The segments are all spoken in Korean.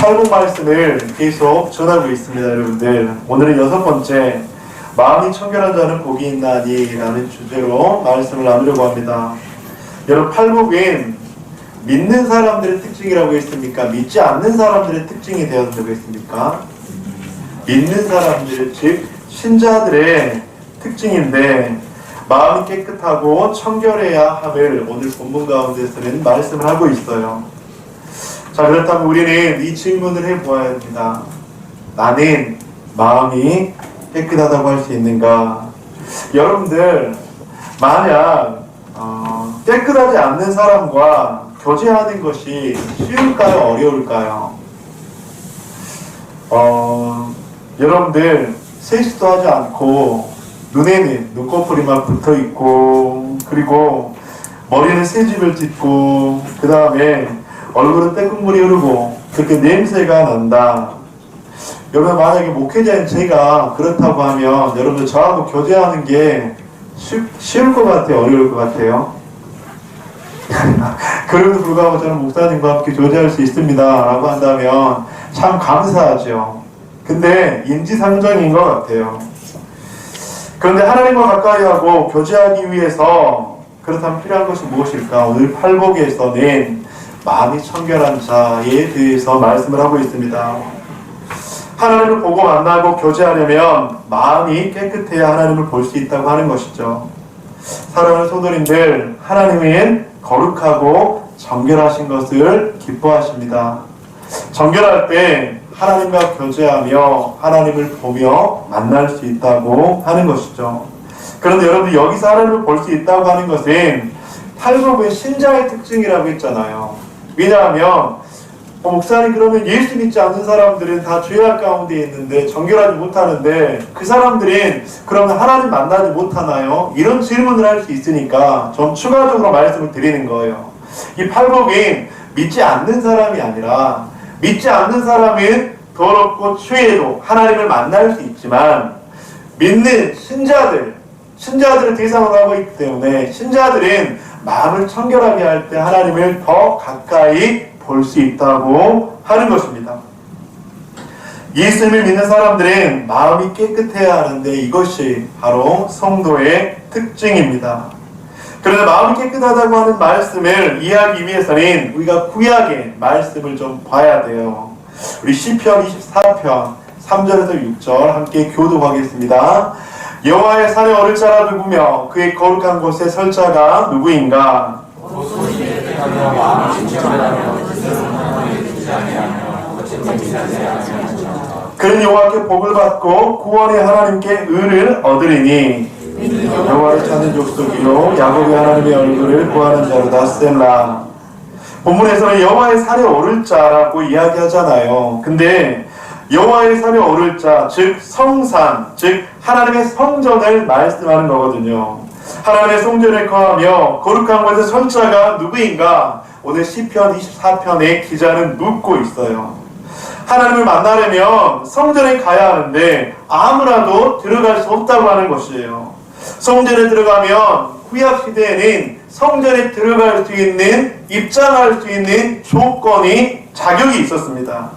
팔복 말씀을 계속 전하고 있습니다, 여러분들. 오늘은 6번째, 마음이 청결한 자는 복이 있나니 라는 주제로 말씀을 나누려고 합니다. 여러분, 팔복은 믿는 사람들의 특징이라고 했습니까? 믿지 않는 사람들의 특징이 되었다고 했습니까? 믿는 사람들, 즉 신자들의 특징인데, 마음이 깨끗하고 청결해야 함을 오늘 본문 가운데서는 말씀을 하고 있어요. 자, 그렇다면 우리는 이 질문을 해보아야 합니다. 나는 마음이 깨끗하다고 할 수 있는가? 여러분들, 만약 깨끗하지 않는 사람과 교제하는 것이 쉬울까요? 어려울까요? 여러분들, 세수도 하지 않고 눈에는 눈꺼풀이만 붙어있고, 그리고 머리는 새집을 찢고, 그 다음에 얼굴은 떼국물이 흐르고 그렇게 냄새가 난다. 여러분, 만약에 목회자인 제가 그렇다고 하면 여러분들 저하고 교제하는 게 쉬울 것 같아요? 어려울 것 같아요? 그럼에도 불구하고 저는 목사님과 함께 교제할 수 있습니다 라고 한다면 참 감사하죠. 근데 인지상정인 것 같아요. 그런데 하나님과 가까이 하고 교제하기 위해서 그렇다면 필요한 것이 무엇일까? 오늘 팔복에서는 마음이 청결한 자에 대해서 말씀을 하고 있습니다. 하나님을 보고 만나고 교제하려면 마음이 깨끗해야 하나님을 볼 수 있다고 하는 것이죠. 사랑하는 성도님들, 하나님은 거룩하고 정결하신 것을 기뻐하십니다. 정결할 때 하나님과 교제하며 하나님을 보며 만날 수 있다고 하는 것이죠. 그런데 여러분, 여기서 하나님을 볼 수 있다고 하는 것은 팔복은 신자의 특징이라고 했잖아요. 왜냐하면 목사님, 그러면 예수 믿지 않는 사람들은 다 죄악 가운데 있는데 정결하지 못하는데 그 사람들은 그러면 하나님 만나지 못하나요? 이런 질문을 할 수 있으니까 좀 추가적으로 말씀을 드리는 거예요. 이 팔복은 믿지 않는 사람이 아니라, 믿지 않는 사람은 더럽고 죄로 하나님을 만날 수 있지만 믿는 신자들을 대상으로 하고 있기 때문에 신자들은 마음을 청결하게 할 때 하나님을 더 가까이 볼 수 있다고 하는 것입니다. 예수님을 믿는 사람들은 마음이 깨끗해야 하는데 이것이 바로 성도의 특징입니다. 그런데 마음이 깨끗하다고 하는 말씀을 이해하기 위해서는 우리가 구약의 말씀을 좀 봐야 돼요. 우리 시편 24편 3절에서 6절 함께 교독하겠습니다. 여호와의 산에 오를 자가 누구며 그의 거룩한 곳에 설 자가 누구인가? 그는 여호와께 복을 받고 구원의 하나님께 의를 얻으리니 여호와를 찾는 족속이요 야곱의 하나님의 얼굴을 구하는 자로다. 셀라. 본문에서는 여호와의 산에 오를 자라고 이야기하잖아요. 근데 여호와의 산에 오를 자, 즉 성산, 즉 하나님의 성전을 말씀하는 거거든요. 하나님의 성전에 거하며 거룩한 곳에 설 자가 누구인가? 오늘 시편 24편의 기자는 묻고 있어요. 하나님을 만나려면 성전에 가야 하는데 아무라도 들어갈 수 없다고 하는 것이에요. 성전에 들어가면 구약 시대에는 성전에 들어갈 수 있는, 입장할 수 있는 조건이, 자격이 있었습니다.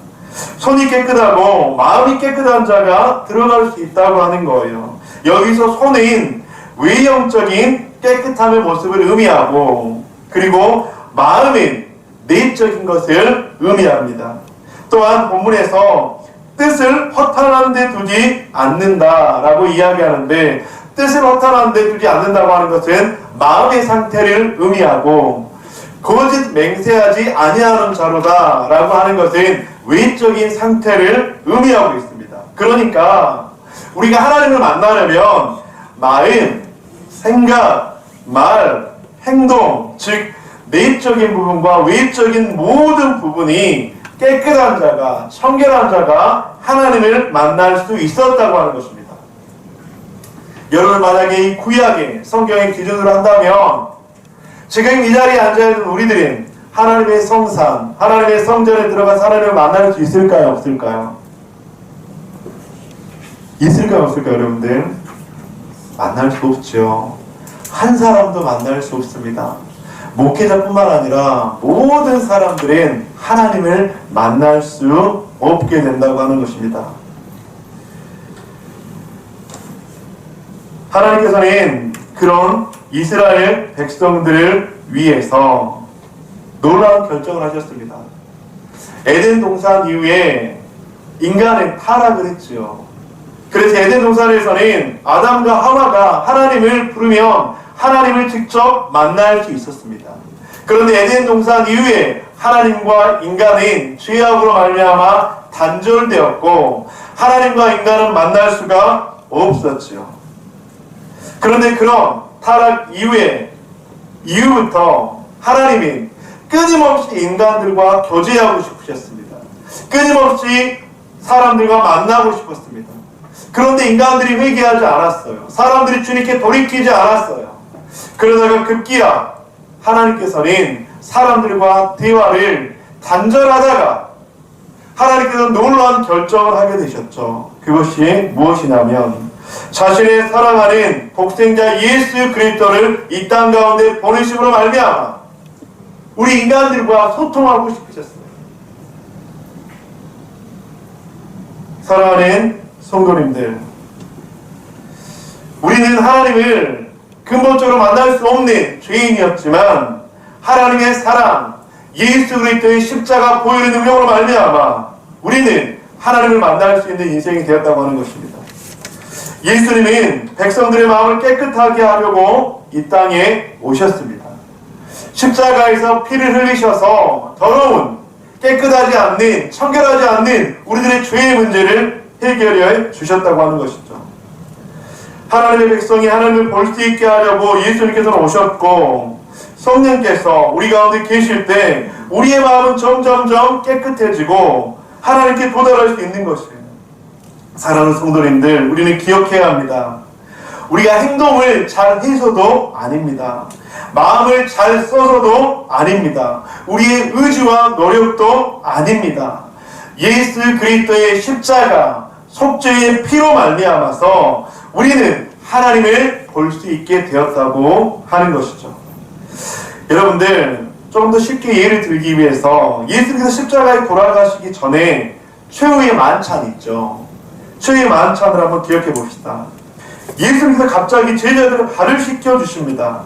손이 깨끗하고 마음이 깨끗한 자가 들어갈 수 있다고 하는 거예요. 여기서 손은 외형적인 깨끗함의 모습을 의미하고, 그리고 마음은 내적인 것을 의미합니다. 또한 본문에서 뜻을 허탄한 데 두지 않는다라고 이야기하는데, 뜻을 허탄한 데 두지 않는다고 하는 것은 마음의 상태를 의미하고, 거짓 맹세하지 아니하는 자로다 라고 하는 것은 외적인 상태를 의미하고 있습니다. 그러니까 우리가 하나님을 만나려면 마음, 생각, 말, 행동, 즉 내적인 부분과 외적인 모든 부분이 깨끗한 자가, 청결한 자가 하나님을 만날 수 있었다고 하는 것입니다. 여러분, 만약에 이 구약의 성경의 기준으로 한다면 지금 이 자리에 앉아있는 우리들은 하나님의 성산, 하나님의 성전에 들어가서 하나님을 만날 수 있을까요? 없을까요? 있을까요? 없을까요? 여러분들? 만날 수 없죠. 한 사람도 만날 수 없습니다. 목회자뿐만 아니라 모든 사람들은 하나님을 만날 수 없게 된다고 하는 것입니다. 하나님께서는 그런 이스라엘 백성들을 위해서 놀라운 결정을 하셨습니다. 에덴 동산 이후에 인간은 타락을 했지요. 그래서 에덴 동산에서는 아담과 하와가 하나님을 부르면 하나님을 직접 만날 수 있었습니다. 그런데 에덴 동산 이후에 하나님과 인간은 죄악으로 말미암아 단절되었고 하나님과 인간은 만날 수가 없었지요. 그런데 그런 타락 이후부터 하나님은 끊임없이 인간들과 교제하고 싶으셨습니다. 끊임없이 사람들과 만나고 싶었습니다. 그런데 인간들이 회개하지 않았어요. 사람들이 주님께 돌이키지 않았어요. 그러다가 급기야 하나님께서는 사람들과 대화를 단절하다가 하나님께서 놀라운 결정을 하게 되셨죠. 그것이 무엇이냐면 자신의 사랑하는 독생자 예수 그리스도를 이 땅 가운데 보내심으로 말미암아 우리 인간들과 소통하고 싶으셨어요. 사랑하는 성도님들, 우리는 하나님을 근본적으로 만날 수 없는 죄인이었지만 하나님의 사랑, 예수 그리스도의 십자가 보혈의 능력으로 말미암아 우리는 하나님을 만날 수 있는 인생이 되었다고 하는 것입니다. 예수님은 백성들의 마음을 깨끗하게 하려고 이 땅에 오셨습니다. 십자가에서 피를 흘리셔서 더러운, 깨끗하지 않는, 청결하지 않는 우리들의 죄의 문제를 해결해 주셨다고 하는 것이죠. 하나님의 백성이 하나님을 볼 수 있게 하려고 예수님께서는 오셨고 성령께서 우리 가운데 계실 때 우리의 마음은 점점점 깨끗해지고 하나님께 도달할 수 있는 것이에요. 사랑하는 성도님들, 우리는 기억해야 합니다. 우리가 행동을 잘 해서도 아닙니다. 마음을 잘 써서도 아닙니다. 우리의 의지와 노력도 아닙니다. 예수 그리스도의 십자가, 속죄의 피로 말미암아서 우리는 하나님을 볼 수 있게 되었다고 하는 것이죠. 여러분들, 조금 더 쉽게 예를 들기 위해서 예수님께서 십자가에 돌아가시기 전에 최후의 만찬이 있죠. 최후의 만찬을 한번 기억해 봅시다. 예수님께서 갑자기 제자들의 발을 씻겨주십니다.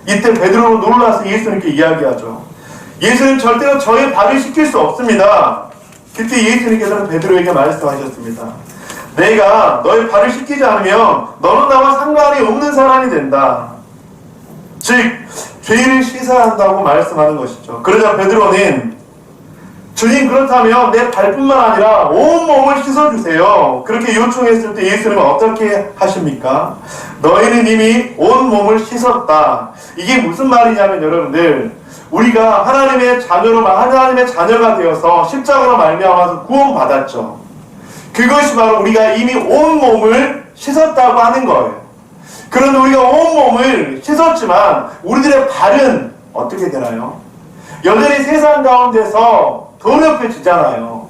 이때 베드로는 놀라서 예수님께 이야기하죠. 예수님 절대로 저의 발을 씻길 수 없습니다. 그때 예수님께서는 베드로에게 말씀하셨습니다. 내가 너의 발을 씻기지 않으면 너는 나와 상관이 없는 사람이 된다. 즉 죄를 씻어야 한다고 말씀하는 것이죠. 그러자 베드로는 주님, 그렇다면 내 발뿐만 아니라 온 몸을 씻어주세요. 그렇게 요청했을 때 예수님은 어떻게 하십니까? 너희는 이미 온 몸을 씻었다. 이게 무슨 말이냐면 여러분들, 우리가 하나님의 자녀가 되어서 십자가로 말미암아서 구원받았죠. 그것이 바로 우리가 이미 온 몸을 씻었다고 하는 거예요. 그런데 우리가 온 몸을 씻었지만 우리들의 발은 어떻게 되나요? 여전히 세상 가운데서 더럽혀지잖아요.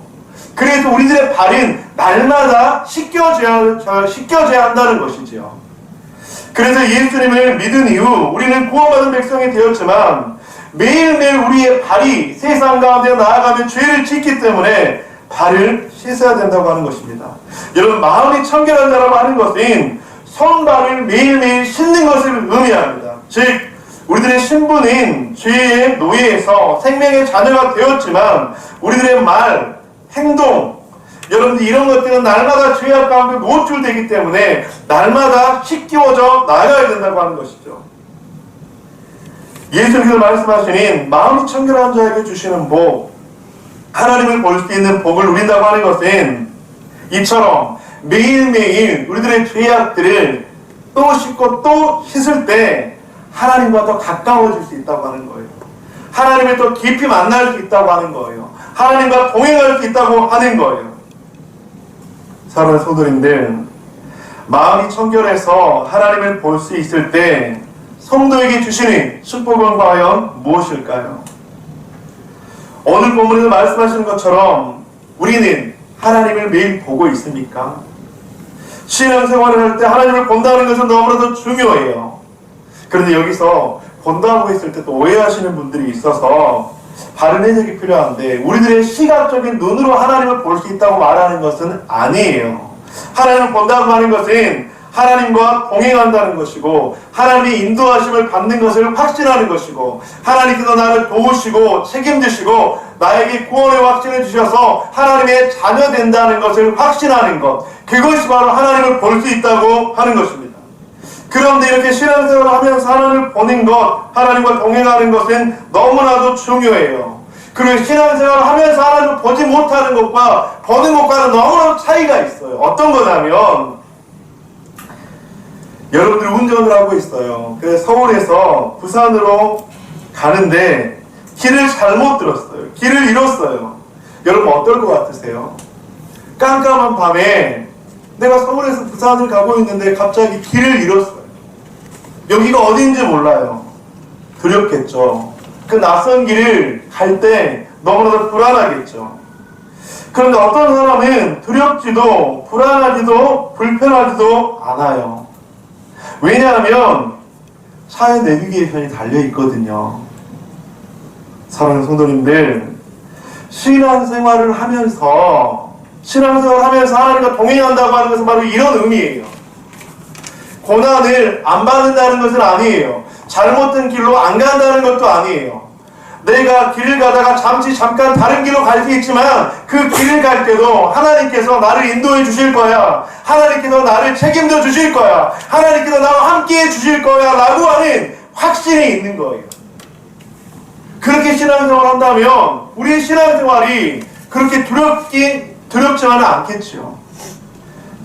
그래서 우리들의 발은 날마다 씻겨져야 한다는 것이지요. 그래서 예수님을 믿은 이후 우리는 구원받은 백성이 되었지만 매일매일 우리의 발이 세상 가운데 나아가며 죄를 짓기 때문에 발을 씻어야 된다고 하는 것입니다. 여러분, 마음이 청결한 자라고 하는 것은 손발을 매일매일 씻는 것을 의미합니다. 즉 우리들의 신분은 죄의 노예에서 생명의 자녀가 되었지만 우리들의 말, 행동, 여러분들 이런 것들은 날마다 죄악 가운데 노출되기 때문에 날마다 씻겨져 나가야 된다고 하는 것이죠. 예수님께서 말씀하시는 마음이 청결한 자에게 주시는 복, 하나님을 볼 수 있는 복을 누린다고 하는 것은 이처럼 매일매일 우리들의 죄악들을 또 씻고 또 씻을 때 하나님과 더 가까워질 수 있다고 하는 거예요. 하나님을 더 깊이 만날 수 있다고 하는 거예요. 하나님과 동행할 수 있다고 하는 거예요. 사랑하는 성도님들, 마음이 청결해서 하나님을 볼 수 있을 때 성도에게 주시는 축복은 과연 무엇일까요? 오늘 본문에서 말씀하시는 것처럼 우리는 하나님을 매일 보고 있습니까? 신앙생활을 할 때 하나님을 본다는 것은 너무나도 중요해요. 그런데 여기서 본다고 했을 때 또 오해하시는 분들이 있어서 바른 해석이 필요한데, 우리들의 시각적인 눈으로 하나님을 볼 수 있다고 말하는 것은 아니에요. 하나님을 본다고 하는 것은 하나님과 동행한다는 것이고, 하나님의 인도하심을 받는 것을 확신하는 것이고, 하나님께서 나를 도우시고 책임지시고 나에게 구원의 확신을 주셔서 하나님의 자녀 된다는 것을 확신하는 것, 그것이 바로 하나님을 볼 수 있다고 하는 것입니다. 그런데 이렇게 신앙생활을 하면서 하나님을 보는 것, 하나님과 동행하는 것은 너무나도 중요해요. 그리고 신앙생활을 하면서 하나님을 보지 못하는 것과 보는 것과는 너무나도 차이가 있어요. 어떤 거냐면, 여러분들이 운전을 하고 있어요. 그래서 서울에서 부산으로 가는데 길을 잘못 들었어요. 길을 잃었어요. 여러분 어떨 것 같으세요? 깜깜한 밤에 내가 서울에서 부산을 가고 있는데 갑자기 길을 잃었어요. 여기가 어딘지 몰라요. 두렵겠죠. 그 낯선 길을 갈 때 너무나도 불안하겠죠. 그런데 어떤 사람은 두렵지도 불안하지도 불편하지도 않아요. 왜냐하면 차에 내비게이션이 달려있거든요. 사랑하는 성도님들, 신앙생활을 하면서 하나님과 동행한다고 하는 것은 바로 이런 의미예요. 고난을 안 받는다는 것은 아니에요. 잘못된 길로 안 간다는 것도 아니에요. 내가 길을 가다가 잠깐 다른 길로 갈 수 있지만 그 길을 갈 때도 하나님께서 나를 인도해 주실 거야. 하나님께서 나를 책임져 주실 거야. 하나님께서 나와 함께 해 주실 거야 라고 하는 확신이 있는 거예요. 그렇게 신앙생활을 한다면 우리의 신앙생활이 그렇게 두렵지만은 않겠죠.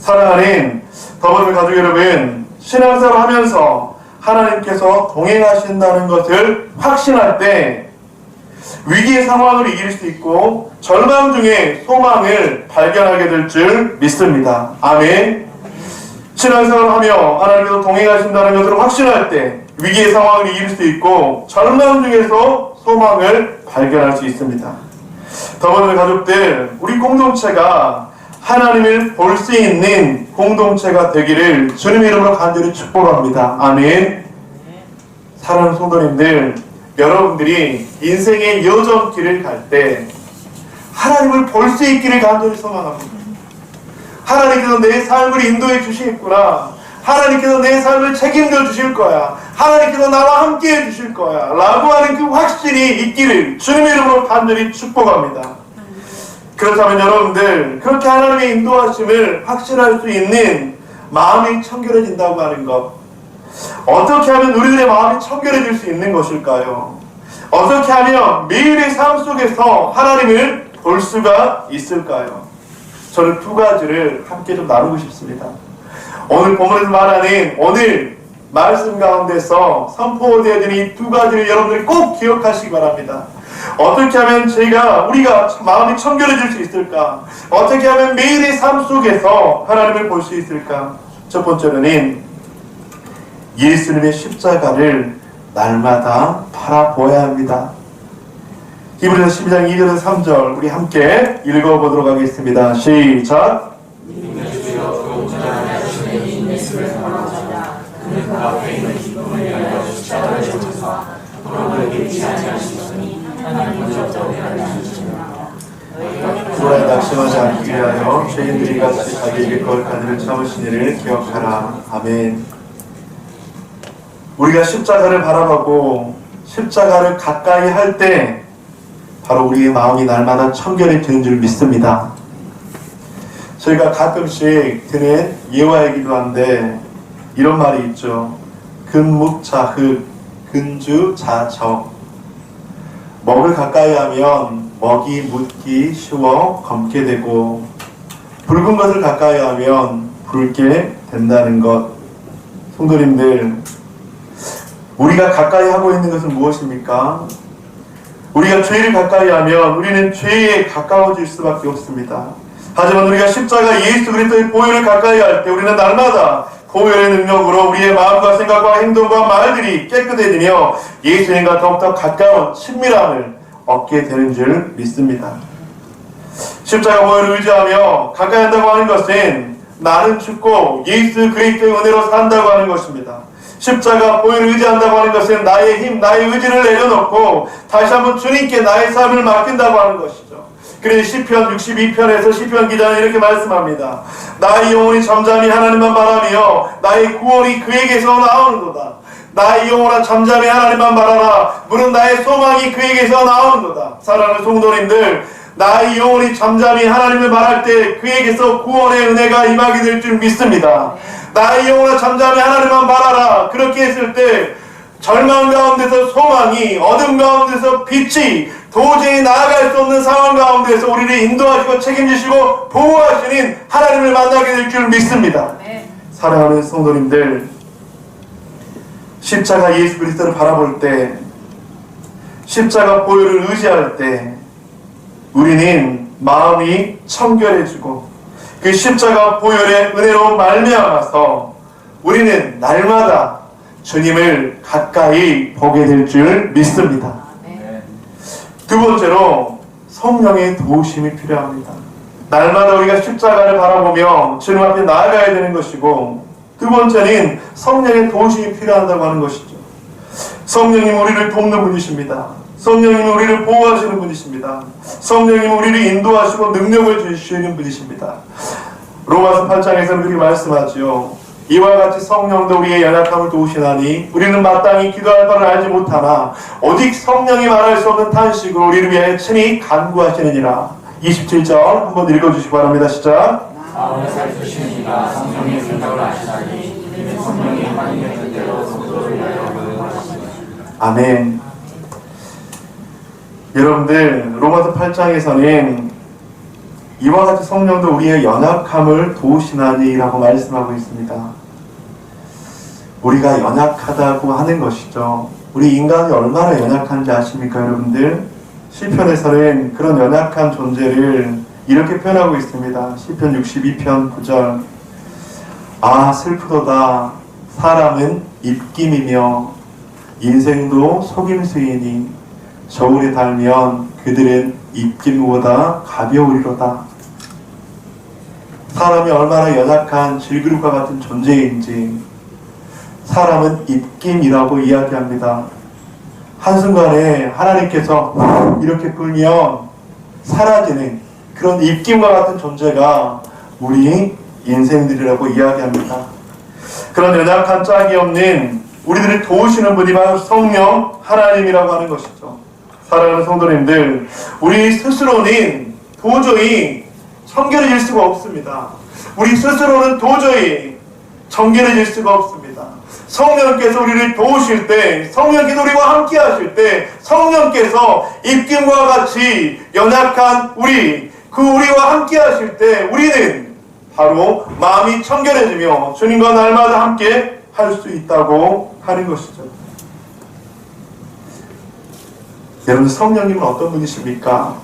사랑하는 더버들 가족 여러분, 신앙생활을 하면서 하나님께서 동행하신다는 것을 확신할 때 위기의 상황을 이길 수 있고 절망 중에 소망을 발견하게 될 줄 믿습니다. 아멘. 신앙생활을 하며 하나님께서 동행하신다는 것을 확신할 때 위기의 상황을 이길 수 있고 절망 중에서 소망을 발견할 수 있습니다. 더버들 가족들, 우리 공동체가 하나님을 볼 수 있는 공동체가 되기를 주님의 이름으로 간절히 축복합니다. 아멘. 사랑하는 성도님들, 여러분들이 인생의 여정길을 갈 때 하나님을 볼 수 있기를 간절히 소망합니다. 하나님께서 내 삶을 인도해 주시겠구나. 하나님께서 내 삶을 책임져 주실 거야. 하나님께서 나와 함께 해 주실 거야 라고 하는 그 확신이 있기를 주님의 이름으로 간절히 축복합니다. 그렇다면 여러분들, 그렇게 하나님의 인도하심을 확신할 수 있는 마음이 청결해진다고 하는 것, 어떻게 하면 우리들의 마음이 청결해질 수 있는 것일까요? 어떻게 하면 매일의 삶 속에서 하나님을 볼 수가 있을까요? 저는 두 가지를 함께 좀 나누고 싶습니다. 오늘 본문에서 말하는 오늘 말씀 가운데서 선포되어진 이 두 가지를 여러분들이 꼭 기억하시기 바랍니다. 어떻게 하면 우리가 마음이 청결해질 수 있을까? 어떻게 하면 매일의 삶 속에서 하나님을 볼 수 있을까? 첫 번째로는 예수님의 십자가를 날마다 바라보아야 합니다. 히브리서 12장 2절에서 3절 우리 함께 읽어보도록 하겠습니다. 시작! 주라에 낙심하지 않기 위하여 죄인들이 같이 자기에게 거역하는 참으신 이를 기억하라. 아멘. 우리가 십자가를 바라보고 십자가를 가까이 할 때 바로 우리의 마음이 날마다 청결해지는 줄 믿습니다. 저희가 가끔씩 드는 예화이기도 한데 이런 말이 있죠. 근묵자흑, 근주자적. 먹을 가까이 하면 먹이 묻기 쉬워 검게 되고 붉은 것을 가까이 하면 붉게 된다는 것. 성도님들, 우리가 가까이 하고 있는 것은 무엇입니까? 우리가 죄를 가까이 하면 우리는 죄에 가까워질 수밖에 없습니다. 하지만 우리가 십자가 예수 그리스도의 보혈을 가까이 할 때 우리는 날마다 보혈의 능력으로 우리의 마음과 생각과 행동과 말들이 깨끗해지며 예수님과 더욱더 가까운 친밀함을 얻게 되는 줄 믿습니다. 십자가 보혈을 의지하며 가까이 한다고 하는 것은 나는 죽고 예수 그리스도의 은혜로 산다고 하는 것입니다. 십자가 보혈을 의지한다고 하는 것은 나의 힘, 나의 의지를 내려놓고 다시 한번 주님께 나의 삶을 맡긴다고 하는 것이죠. 그래서 시편 62편에서 시편 기자는 이렇게 말씀합니다. 나의 영혼이 잠잠히 하나님만 바라며 나의 구원이 그에게서 나오는도다. 나의 영혼아 잠잠히 하나님만 바라라. 무릇 나의 소망이 그에게서 나오는도다. 사랑하는 성도님들, 나의 영혼이 잠잠히 하나님을 바랄 때 그에게서 구원의 은혜가 임하게 될 줄 믿습니다. 나의 영혼아 잠잠히 하나님만 바라라. 그렇게 했을 때 절망 가운데서 소망이, 어둠 가운데서 빛이, 도저히 나아갈 수 없는 상황 가운데서 우리를 인도하시고 책임지시고 보호하시는 하나님을 만나게 될 줄 믿습니다. 사랑하는 성도님들, 십자가 예수 그리스도를 바라볼 때, 십자가 보혈을 의지할 때 우리는 마음이 청결해지고 그 십자가 보혈의 은혜로 말미암아서 우리는 날마다 주님을 가까이 보게 될 줄 믿습니다. 두 번째로 성령의 도우심이 필요합니다. 날마다 우리가 십자가를 바라보며 주님 앞에 나아가야 되는 것이고, 두 번째는 성령의 도우심이 필요하다고 하는 것이죠. 성령님 우리를 돕는 분이십니다. 성령님 우리를 보호하시는 분이십니다. 성령님 우리를 인도하시고 능력을 주시는 분이십니다. 로마서 8장에서 그렇게 말씀하지요. 이와 같이 성령도 우리의 연약함을 도우시나니 우리는 마땅히 기도할 바를 알지 못하나 오직 성령이 말할 수 없는 탄식으로 우리를 위하여 친히 간구하시느니라. 27절 한번 읽어주시기 바랍니다. 시작. 마음을 살피시니가 성령의 생각을 아시나니 이는 성령이 하나님의 뜻대로 성도를 위하여 하시니라. 아멘. 여러분들, 로마서 8장에서는 이와 같이 성령도 우리의 연약함을 도우시나니 라고 말씀하고 있습니다. 우리가 연약하다고 하는 것이죠. 우리 인간이 얼마나 연약한지 아십니까, 여러분들? 시편에서는 그런 연약한 존재를 이렇게 표현하고 있습니다. 시편 62편 9절. 아, 슬프도다. 사람은 입김이며 인생도 속임수이니 저울에 달면 그들은 입김보다 가벼우리로다. 사람이 얼마나 연약한 질그릇과 같은 존재인지 사람은 입김이라고 이야기합니다. 한순간에 하나님께서 이렇게 불면 사라지는 그런 입김과 같은 존재가 우리 인생들이라고 이야기합니다. 그런 연약한 짝이 없는 우리들을 도우시는 분이 바로 성령 하나님이라고 하는 것이죠. 사랑하는 성도님들, 우리 스스로는 도저히 청결해질 수가 없습니다. 우리 스스로는 도저히 정결해질 수가 없습니다. 성령께서 우리를 도우실 때, 성령께서 우리와 함께 하실 때, 성령께서 입김과 같이 연약한 그 우리와 함께 하실 때 우리는 바로 마음이 청결해지며 주님과 날마다 함께 할 수 있다고 하는 것이죠. 여러분, 성령님은 어떤 분이십니까?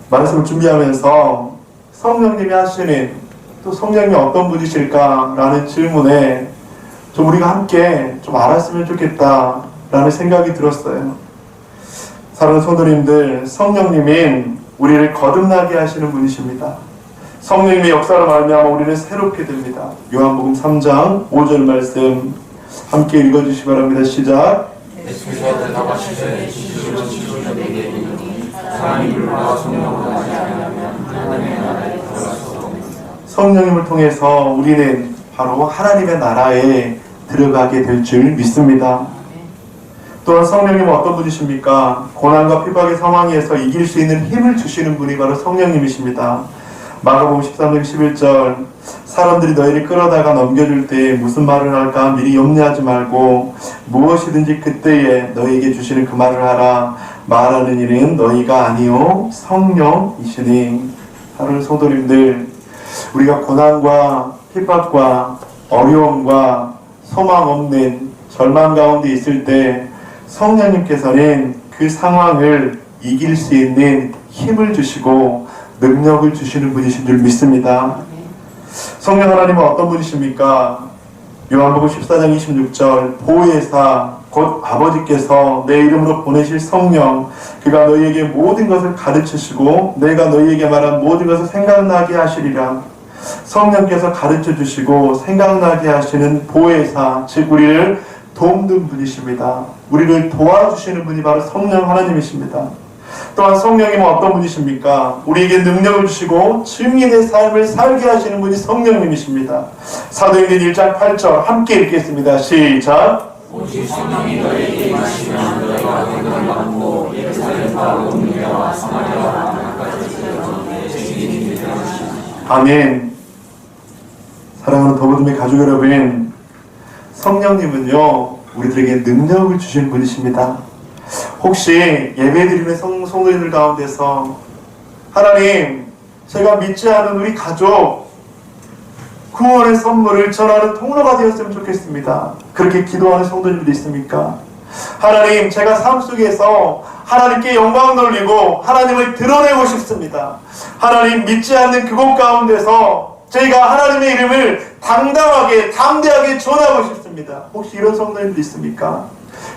말씀을 준비하면서 성령님이 하시는, 또 성령님이 어떤 분이실까라는 질문에 좀 우리가 함께 좀 알았으면 좋겠다라는 생각이 들었어요. 사랑하는 성도님들, 성령님은 우리를 거듭나게 하시는 분이십니다. 성령님의 역사를 말미암아 우리는 새롭게 됩니다. 요한복음 3장 5절 말씀 함께 읽어주시기 바랍니다. 시작. 예수께서 대답하시되 진실로 진실로 내게 이르노니 사람이 물과 성령으로 나지 아니하면 하나님의 나라에 들어갈 수 없느니라. 성령님을 통해서 우리는 바로 하나님의 나라에 들어가게 될 줄 믿습니다. 또한 성령님은 어떤 분이십니까? 고난과 핍박의 상황에서 이길 수 있는 힘을 주시는 분이 바로 성령님이십니다. 마가복음 13장 11절. 사람들이 너희를 끌어다가 넘겨줄 때 무슨 말을 할까 미리 염려하지 말고 무엇이든지 그때에 너희에게 주시는 그 말을 하라. 말하는 일은 너희가 아니요 성령이시니. 사랑하는 성도님들, 우리가 고난과 핍박과 어려움과 소망 없는 절망 가운데 있을 때 성령님께서는 그 상황을 이길 수 있는 힘을 주시고 능력을 주시는 분이신 줄 믿습니다. 성령 하나님은 어떤 분이십니까? 요한복음 14장 26절. 보혜사 곧 아버지께서 내 이름으로 보내실 성령, 그가 너희에게 모든 것을 가르치시고 내가 너희에게 말한 모든 것을 생각나게 하시리라. 성령께서 가르쳐 주시고 생각나게 하시는 보혜사, 즉 우리를 돕는 분이십니다. 우리를 도와주시는 분이 바로 성령 하나님이십니다. 또한 성령님은 어떤 분이십니까? 우리에게 능력을 주시고 증인의 삶을 살게 하시는 분이 성령님이십니다. 사도행전 1장 8절 함께 읽겠습니다. 시작. 오직 성령이 너희에게 임하시면 너희가 권능을 받고 예루살렘과 온 유대와 사마리아와 땅까지 이르러 내 증인이 되리라. 아멘. 사랑하는 더부둠의 가족 여러분, 성령님은요 우리들에게 능력을 주신 분이십니다. 혹시 예배드리는 성도님들 가운데서 하나님, 제가 믿지 않은 우리 가족 구원의 선물을 전하는 통로가 되었으면 좋겠습니다, 그렇게 기도하는 성도님들이 있습니까? 하나님, 제가 삶 속에서 하나님께 영광 돌리고 하나님을 드러내고 싶습니다. 하나님, 믿지 않는 그곳 가운데서 저희가 하나님의 이름을 당당하게 담대하게 전하고 싶습니다. 혹시 이런 성도님들 있습니까?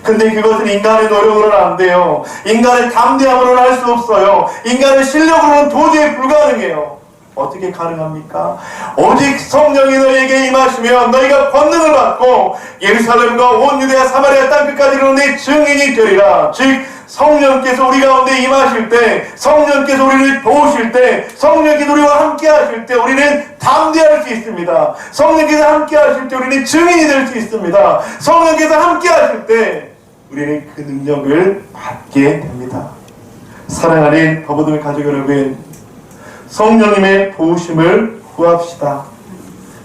근데 그것은 인간의 노력으로는 안 돼요. 인간의 담대함으로는 할 수 없어요. 인간의 실력으로는 도저히 불가능해요. 어떻게 가능합니까? 오직 성령이 너희에게 임하시면 너희가 권능을 받고 예루살렘과 온 유대와 사마리아 땅끝까지 이르러 내 증인이 되리라. 즉 성령께서 우리 가운데 임하실 때, 성령께서 우리를 도우실 때, 성령께서 우리와 함께 하실 때 우리는 담대할 수 있습니다. 성령께서 함께 하실 때 우리는 증인이 될 수 있습니다. 성령께서 함께 하실 때 우리는 그 능력을 받게 됩니다. 사랑하는 더부둠의 가족 여러분, 성령님의 도우심을 구합시다.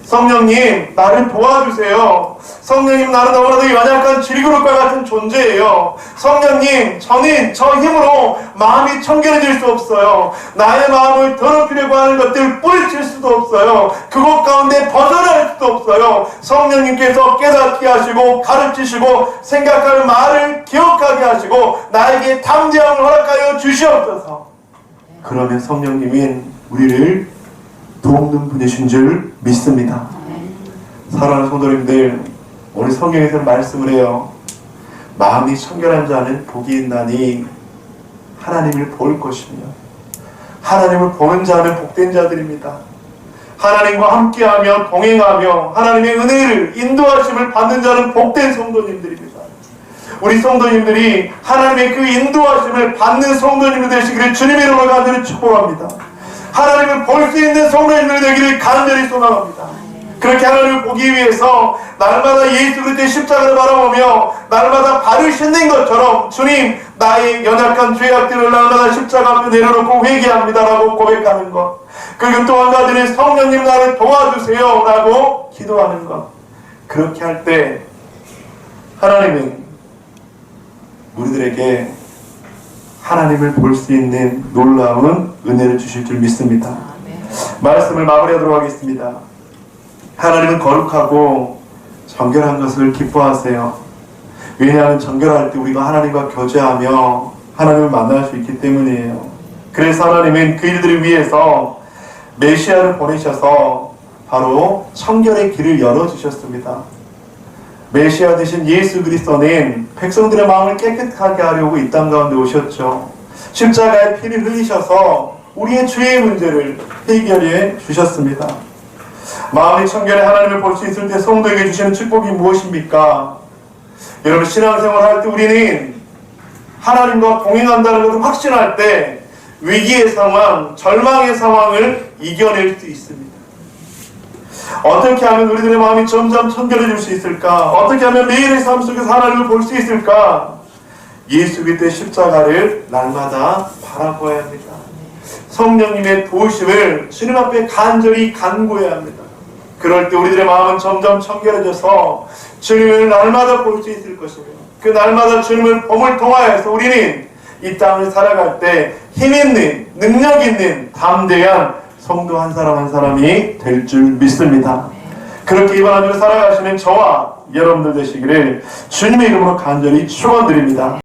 성령님, 나를 도와주세요. 성령님, 나는 너무나도 연약한 질그릇과 같은 존재예요. 성령님, 저는 저 힘으로 마음이 청결해질 수 없어요. 나의 마음을 더럽히려고 하는 것들 뿌리칠 수도 없어요. 그곳 가운데 벗어날 수도 없어요. 성령님께서 깨닫게 하시고 가르치시고 생각할 말을 기억하게 하시고 나에게 담대함을 허락하여 주시옵소서. 그러면 성령님은 우리를 돕는 분이신 줄 믿습니다. 사랑하는 성도님들, 오늘 성경에서는 말씀을 해요. 마음이 청결한 자는 복이 있나니 하나님을 볼 것이며, 하나님을 보는 자는 복된 자들입니다. 하나님과 함께하며 동행하며 하나님의 은혜를 인도하심을 받는 자는 복된 성도님들입니다. 우리 성도님들이 하나님의 그 인도하심을 받는 성도님들 되시기를 주님의 이름으로 간절히 축복합니다. 하나님을 볼 수 있는 성도님들 되기를 간절히 소망합니다. 그렇게 하나님을 보기 위해서 날마다 예수 그리스도의 십자가를 바라보며 날마다 발을 씻는 것처럼 주님, 나의 연약한 죄악들을 날마다 십자가 앞에 내려놓고 회개합니다 라고 고백하는 것, 그리고 또 한 가지는 성령님 나를 도와주세요 라고 기도하는 것. 그렇게 할 때 하나님은 우리들에게 하나님을 볼 수 있는 놀라운 은혜를 주실 줄 믿습니다. 말씀을 마무리하도록 하겠습니다. 하나님은 거룩하고 정결한 것을 기뻐하세요. 왜냐하면 정결할 때 우리가 하나님과 교제하며 하나님을 만날 수 있기 때문이에요. 그래서 하나님은 그 일들을 위해서 메시아를 보내셔서 바로 청결의 길을 열어주셨습니다. 메시아 되신 예수 그리스도는 백성들의 마음을 깨끗하게 하려고 이 땅 가운데 오셨죠. 십자가에 피를 흘리셔서 우리의 죄의 문제를 해결해 주셨습니다. 마음이 청결해 하나님을 볼 수 있을 때 성도에게 주시는 축복이 무엇입니까? 여러분, 신앙생활 할 때 우리는 하나님과 동행한다는 것을 확신할 때 위기의 상황, 절망의 상황을 이겨낼 수 있습니다. 어떻게 하면 우리들의 마음이 점점 청결해질 수 있을까? 어떻게 하면 매일의 삶 속에서 하나님을 볼 수 있을까? 예수 그리스도의 십자가를 날마다 바라보아야 합니다. 성령님의 도우심을 주님 앞에 간절히 간구해야 합니다. 그럴 때 우리들의 마음은 점점 청결해져서 주님을 날마다 볼 수 있을 것이며, 그 날마다 주님을 봄을 통하여서 우리는 이 땅을 살아갈 때 힘있는, 능력 있는, 담대한 성도 한 사람 한 사람이 될 줄 믿습니다. 그렇게 이번 한 주 살아가시는 저와 여러분들 되시기를 주님의 이름으로 간절히 축원드립니다.